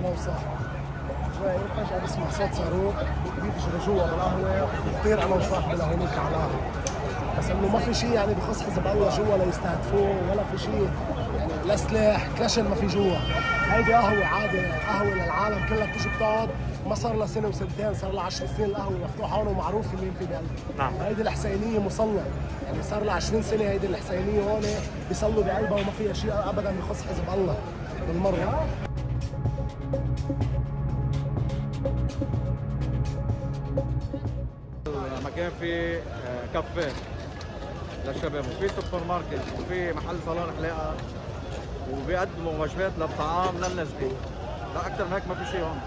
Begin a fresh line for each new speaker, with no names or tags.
انا وصاحبي. شوي فجأة بسمع صوت صاروخ بيفجر جوا بالقهوة، بطير انا وصاحبي لهونيك على القهوة. بس انه ما في شيء يعني بخص حزب الله جوا ليستهدفوه، ولا في شيء يعني لا سلاح كلاشن ما في جوا. هيدي قهوة عادي، قهوة للعالم كلها بتيجي بتقعد. ما صار لها سنة وسنتين، صار لها 10 سنين القهوة مفتوحة هون ومعروفة مين في بقلبها.
نعم.
هيدي الحسينية مصلى، يعني صار لها 20 سنة هيدي الحسينية هون بيصلوا بقلبها وما فيها شيء ابدا بخص حزب الله بالمرة.
مكان في كافيه للشباب، وفي سوبر ماركت، وفي محل صالون حلاقه، وبيقدموا وجبات للطعام للناس دي. لا اكثر من هيك ما في شيء هون.